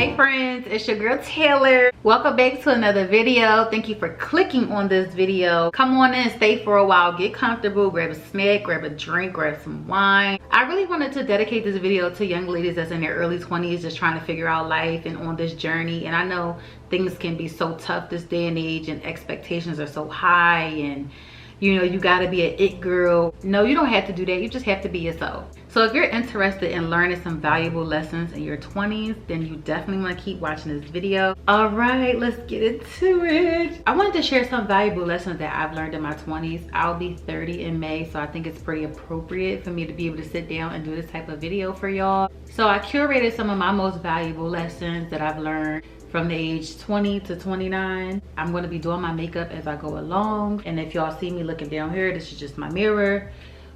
Hey friends, it's your girl Taylor. Welcome back to another video. Thank you for clicking on this video. Come on in, stay for a while, get comfortable, grab a snack, grab a drink, grab some wine. I really wanted to dedicate this video to young ladies that's in their early 20s just trying to figure out life and on this journey. And I know things can be so tough this day and age and expectations are so high and you know, you gotta be an it girl. No, you don't have to do that. You just have to be yourself. So if you're interested in learning some valuable lessons in your 20s, then you definitely wanna keep watching this video. All right, let's get into it. I wanted to share some valuable lessons that I've learned in my 20s. I'll be 30 in May, so I think it's pretty appropriate for me to be able to sit down and do this type of video for y'all. So I curated some of my most valuable lessons that I've learned from the age 20 to 29. I'm going to be doing my makeup as I go along. And if y'all see me looking down here, this is just my mirror.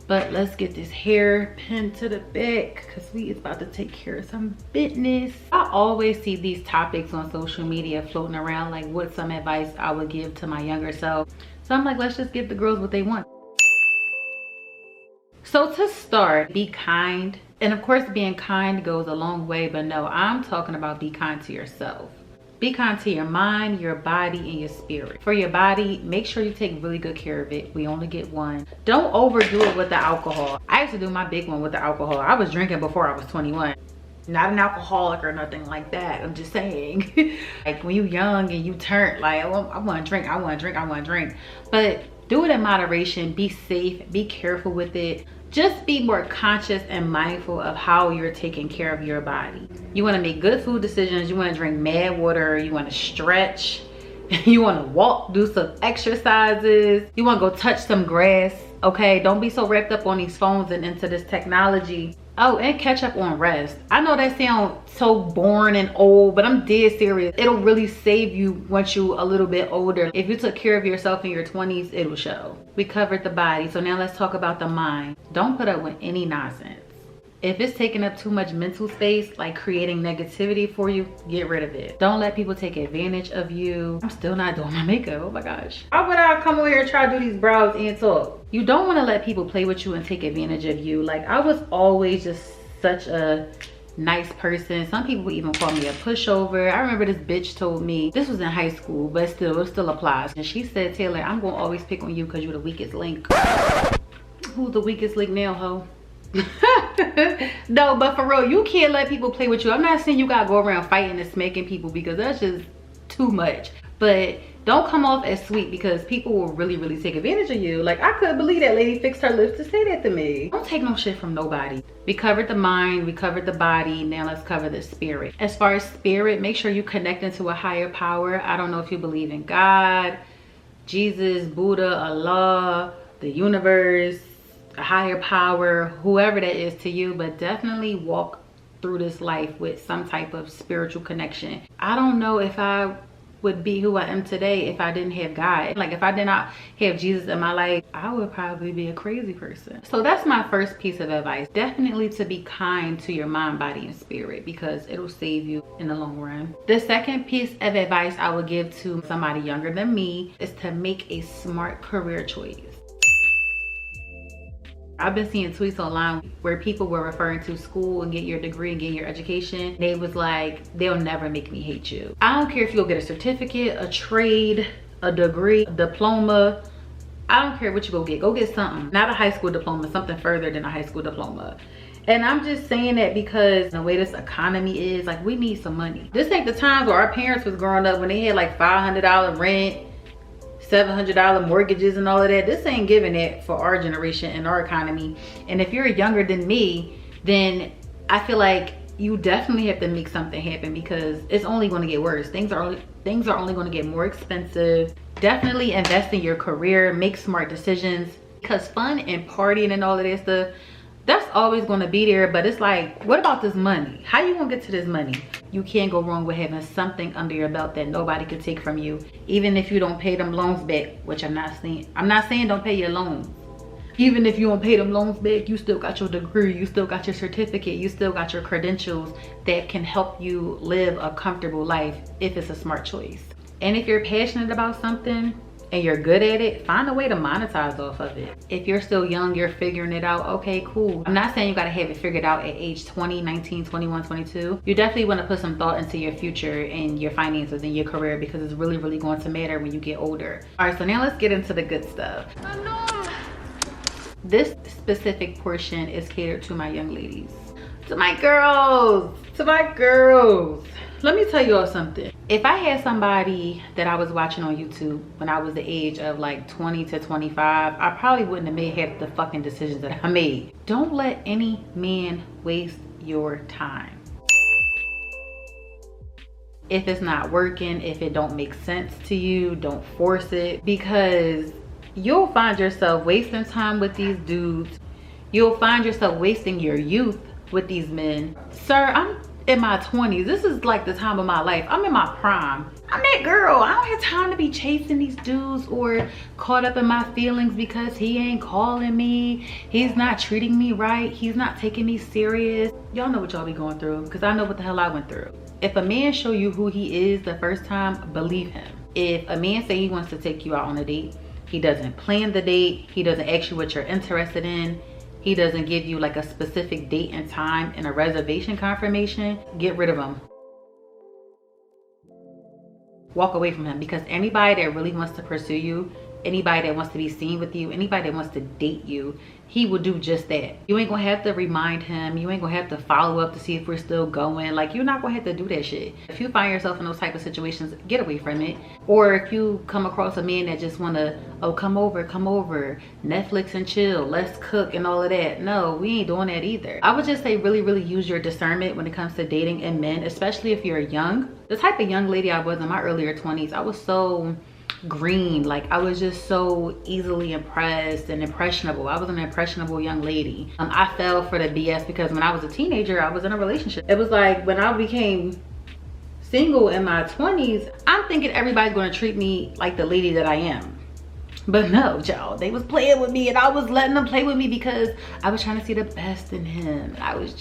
But let's get this hair pinned to the back because we is about to take care of some business. I always see these topics on social media floating around, like what's some advice I would give to my younger self. So I'm like, let's just give the girls what they want. So to start, be kind. And of course, being kind goes a long way, but no, I'm talking about be kind to yourself. Be kind to your mind, your body, and your spirit. For your body, make sure you take really good care of it. We only get one. Don't overdo it with the alcohol. I used to do my big one with the alcohol. I was drinking before I was 21. Not an alcoholic or nothing like that. I'm just saying. Like when you're young and you turn like, oh, I want to drink, I want to drink, I want to drink. But do it in moderation. Be safe. Be careful with it. Just be more conscious and mindful of how you're taking care of your body. You want to make good food decisions. You want to drink mad water. You want to stretch. You want to walk, do some exercises. You want to go touch some grass. Okay, don't be so wrapped up on these phones and into this technology. Oh, and catch up on rest. I know that sounds so boring and old, but I'm dead serious. It'll really save you once you a little bit older. If you took care of yourself in your 20s, it will show. We covered the body, so now let's talk about the mind. Don't put up with any nonsense. If it's taking up too much mental space, like creating negativity for you, get rid of it. Don't let people take advantage of you. I'm still not doing my makeup, oh my gosh. How would I come over here and try to do these brows and talk? You don't want to let people play with you and take advantage of you. Like I was always just such a nice person. Some people even call me a pushover. I remember this bitch told me, this was in high school, but still, it still applies. And she said, Taylor, I'm gonna always pick on you because you're the weakest link. Who's the weakest link now, ho? No, but for real, you can't let people play with you. I'm not saying you gotta go around fighting and smacking people because that's just too much. But don't come off as sweet because people will really take advantage of you. Like I couldn't believe that lady fixed her lips to say that to me. Don't take no shit from nobody. We covered the mind, we covered the body. Now let's cover the spirit. As far as spirit, make sure you connect into a higher power. I don't know if you believe in God, Jesus, Buddha, Allah, the universe, a higher power, whoever that is to you, but definitely walk through this life with some type of spiritual connection. I don't know if I would be who I am today if I didn't have God. Like if I did not have Jesus in my life, I would probably be a crazy person. So that's my first piece of advice. Definitely to be kind to your mind, body, and spirit because it'll save you in the long run. The second piece of advice I would give to somebody younger than me is to make a smart career choice. I've been seeing tweets online where people were referring to school and get your degree and get your education. They was like, they'll never make me hate you. I don't care if you'll get a certificate, a trade, a degree, a diploma. I don't care what you go get something. Not a high school diploma, something further than a high school diploma. And I'm just saying that because the way this economy is, like we need some money. This ain't the times where our parents was growing up when they had like $500 rent, $700 mortgages and all of that. This ain't giving it for our generation and our economy. And if you're younger than me, then I feel like you definitely have to make something happen because it's only going to get worse. Things are only going to get more expensive. Definitely invest in your career, make smart decisions because fun and partying and all of that stuff, that's always going to be there. But it's like, what about this money? How you gonna get to this money? You can't go wrong with having something under your belt that nobody could take from you, even if you don't pay them loans back, which I'm not saying don't pay your loans. Even if you don't pay them loans back, you still got your degree, you still got your certificate, you still got your credentials that can help you live a comfortable life if it's a smart choice. And if you're passionate about something, and you're good at it, find a way to monetize off of it. If you're still young, you're figuring it out, okay, cool. I'm not saying you gotta have it figured out at age 20, 19, 21, 22. You definitely wanna put some thought into your future and your finances and your career, because it's really, really going to matter when you get older. All right, so now let's get into the good stuff. This specific portion is catered to my young ladies. To my girls, let me tell you all something. If I had somebody that I was watching on YouTube when I was the age of like 20 to 25, I probably wouldn't have made half the fucking decisions that I made. Don't let any man waste your time. If it's not working, if it don't make sense to you, don't force it, because you'll find yourself wasting time with these dudes. You'll find yourself wasting your youth with these men. Sir, I'm in my 20s. This is like the time of my life. I'm in my prime. I'm that girl. I don't have time to be chasing these dudes or caught up in my feelings because he ain't calling me. He's not treating me right. He's not taking me serious. Y'all know what y'all be going through, because I know what the hell I went through. If a man show you who he is the first time, believe him. If a man say he wants to take you out on a date, he doesn't plan the date, he doesn't ask you what you're interested in, he doesn't give you like a specific date and time and a reservation confirmation, get rid of him. Walk away from him, because anybody that really wants to pursue you, anybody that wants to be seen with you, anybody that wants to date you, he will do just that. You ain't gonna have to remind him. You ain't gonna have to follow up to see if we're still going. Like, you're not gonna have to do that shit. If you find yourself in those type of situations, get away from it. Or if you come across a man that just wanna, oh, come over, Netflix and chill, let's cook and all of that. No, we ain't doing that either. I would just say really, really use your discernment when it comes to dating and men, especially if you're young. The type of young lady I was in my earlier 20s, I was so green. Like, I was just so easily impressed and impressionable. I was an impressionable young lady. I fell for the BS because when I was a teenager, I was in a relationship. It was like when I became single in my 20s, I'm thinking everybody's going to treat me like the lady that I am. But no, y'all, they was playing with me and I was letting them play with me because I was trying to see the best in him. I was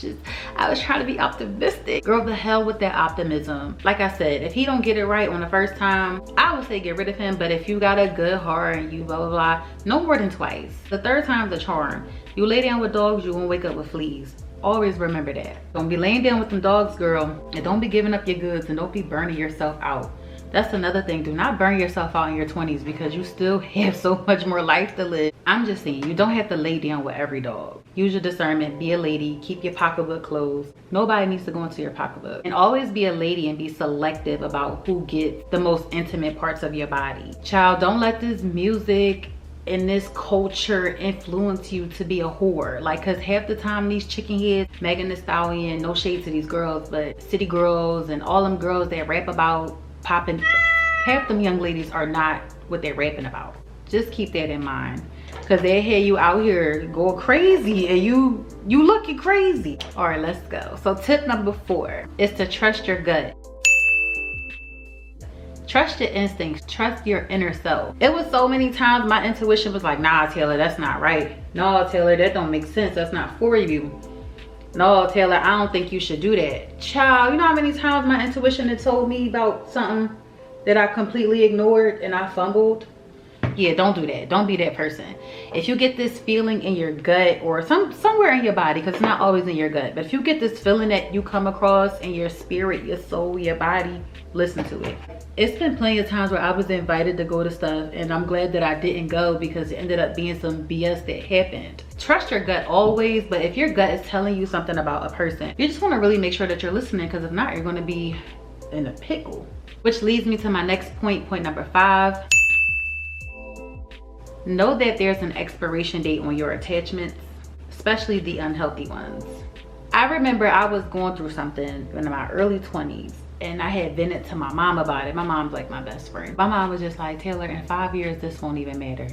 trying to be optimistic. Girl, the hell with that optimism. Like I said, if he don't get it right on the first time, I would say get rid of him. But if you got a good heart and you blah, blah, blah, no more than twice. The third time's a charm. You lay down with dogs, you won't wake up with fleas. Always remember that. Don't be laying down with them dogs, girl. And don't be giving up your goods, and don't be burning yourself out. That's another thing. Do not burn yourself out in your 20s, because you still have so much more life to live. I'm just saying, you don't have to lay down with every dog. Use your discernment, be a lady, keep your pocketbook closed. Nobody needs to go into your pocketbook. And always be a lady and be selective about who gets the most intimate parts of your body. Child, don't let this music and this culture influence you to be a whore. Like, cause half the time these chicken heads, Megan Thee Stallion, no shade to these girls, but city girls and all them girls that rap about popping, half them young ladies are not what they're rapping about. Just keep that in mind, because they hear you out here going crazy and you looking crazy. All right, let's go. So tip number 4 is to trust your gut. Trust your instincts, trust your inner self. It was so many times my intuition was like, nah, Taylor, that's not right. No, Taylor, that don't make sense. That's not for you. No, Taylor, I don't think you should do that. Child, you know how many times my intuition had told me about something that I completely ignored and I fumbled? Yeah, don't do that. Don't be that person. If you get this feeling in your gut or somewhere in your body, because it's not always in your gut, but if you get this feeling that you come across in your spirit, your soul, your body, listen to it. It's been plenty of times where I was invited to go to stuff and I'm glad that I didn't go, because it ended up being some BS that happened. Trust your gut always, but if your gut is telling you something about a person, you just want to really make sure that you're listening, because if not, you're going to be in a pickle. Which leads me to my next point, point number 5. Know that there's an expiration date on your attachments, especially the unhealthy ones. I remember I was going through something in my early 20s and I had vented to my mom about it. My mom's like my best friend. My mom was just like, Taylor, in 5 years, this won't even matter.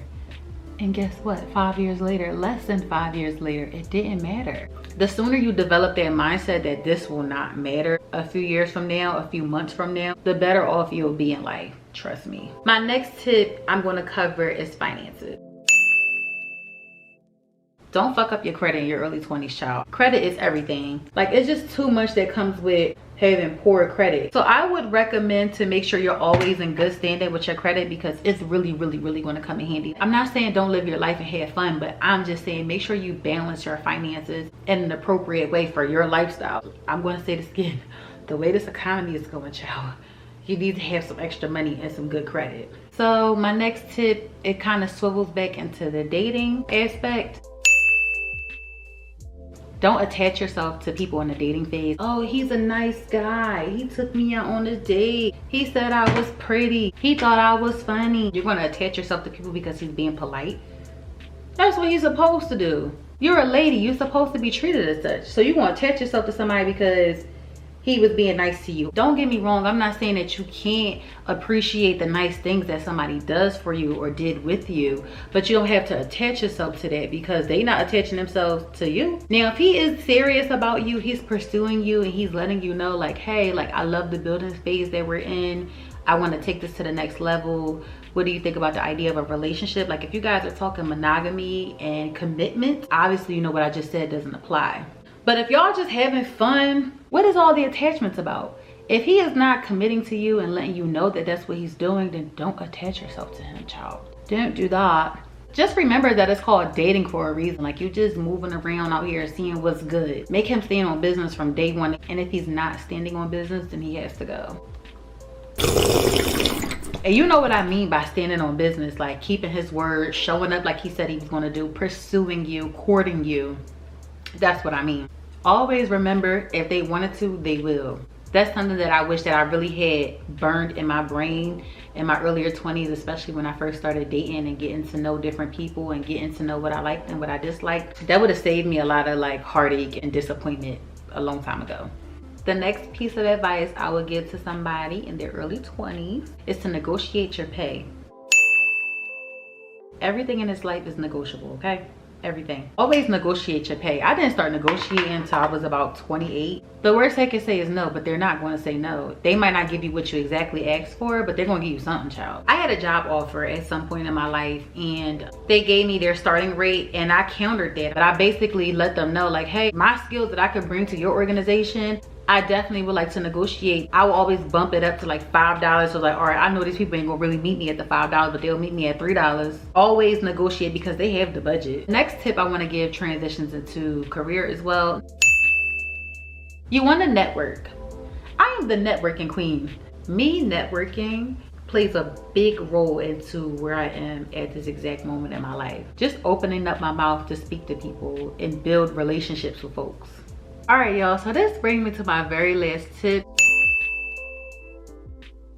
And guess what? 5 years later, less than 5 years later, it didn't matter. The sooner you develop that mindset that this will not matter a few years from now, a few months from now, the better off you'll be in life. Trust me. My next tip I'm going to cover is finances. Don't fuck up your credit in your early 20s, child. Credit is everything. Like, it's just too much that comes with having poor credit. So I would recommend to make sure you're always in good standing with your credit, because it's really going to come in handy. I'm not saying don't live your life and have fun, but I'm just saying make sure you balance your finances in an appropriate way for your lifestyle. I'm going to say this again, the way this economy is going, child, you need to have some extra money and some good credit. So my next tip, it kind of swivels back into the dating aspect. Don't attach yourself to people in the dating phase. Oh, he's a nice guy. He took me out on a date. He said I was pretty. He thought I was funny. You're gonna attach yourself to people because he's being polite? That's what he's supposed to do. You're a lady, you're supposed to be treated as such. So you're gonna attach yourself to somebody because he was being nice to you. Don't get me wrong, I'm not saying that you can't appreciate the nice things that somebody does for you or did with you, but you don't have to attach yourself to that because they not attaching themselves to you. Now, if he is serious about you, he's pursuing you and he's letting you know like, hey, like I love the building phase that we're in. I want to take this to the next level. What do you think about the idea of a relationship? Like if you guys are talking monogamy and commitment, obviously you know what I just said doesn't apply. But if y'all just having fun, what is all the attachments about? If he is not committing to you and letting you know that that's what he's doing, then don't attach yourself to him, child. Don't do that. Just remember that it's called dating for a reason. Like you just moving around out here seeing what's good. Make him stand on business from day one. And if he's not standing on business, then he has to go. And you know what I mean by standing on business, like keeping his word, showing up like he said he was gonna do, pursuing you, courting you. That's what I mean. Always remember, if they wanted to, they will. That's something that I wish that I really had burned in my brain in my earlier 20s, especially when I first started dating and getting to know different people and getting to know what I liked and what I disliked. That would have saved me a lot of like heartache and disappointment a long time ago. The next piece of advice I would give to somebody in their early 20s is to negotiate your pay. Everything in this life is negotiable, okay? Everything. Always negotiate your pay. I didn't start negotiating until I was about 28. The worst they can say is no, but they're not going to say no. They might not give you what you exactly asked for, but they're going to give you something, child. I had a job offer at some point in my life and they gave me their starting rate and I countered that. But I basically let them know like, hey, my skills that I could bring to your organization, I definitely would like to negotiate. I will always bump it up to like $5. So like, all right, I know these people ain't gonna really meet me at the $5, but they'll meet me at $3. Always negotiate because they have the budget. Next tip I want to give transitions into career as well. You want to network. I am the networking queen. Me networking plays a big role into where I am at this exact moment in my life. Just opening up my mouth to speak to people and build relationships with folks. All right, y'all, so this brings me to my very last tip.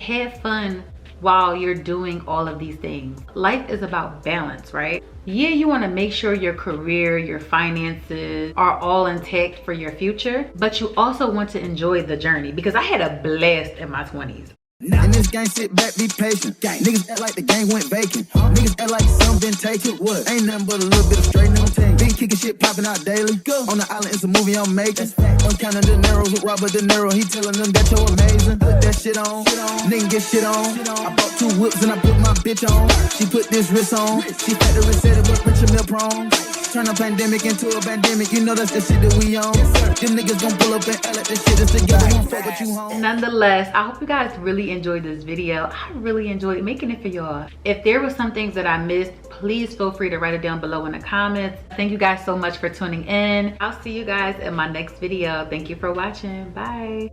Have fun while you're doing all of these things. Life is about balance, right? Yeah, you want to make sure your career, your finances are all intact for your future, but you also want to enjoy the journey, because I had a blast in my 20s. In this gang, sit back, be patient. Niggas act like the gang went vacant. Niggas act like some been taken. What? Ain't nothing but a little bit of straight no tank. Been kicking shit popping out daily. Go. On the island, it's a movie I'm making. I'm counting De Niro with Robert De Niro. He telling them that you're amazing. Put that shit on. Nigga get shit on. I bought 2 whips and I put my bitch on. She put this wrist on. She factory said it was rich and milk prone. Turn a pandemic into a pandemic. You know that's the shit that we on. Them niggas gon' pull up and L at this shit is together. Won't fuck with you home. Nonetheless, I hope you guys really enjoyed this video. I really enjoyed making it for y'all. If there were some things that I missed, please feel free to write it down below in the comments. Thank you guys so much for tuning in. I'll see you guys in my next video. Thank you for watching. Bye.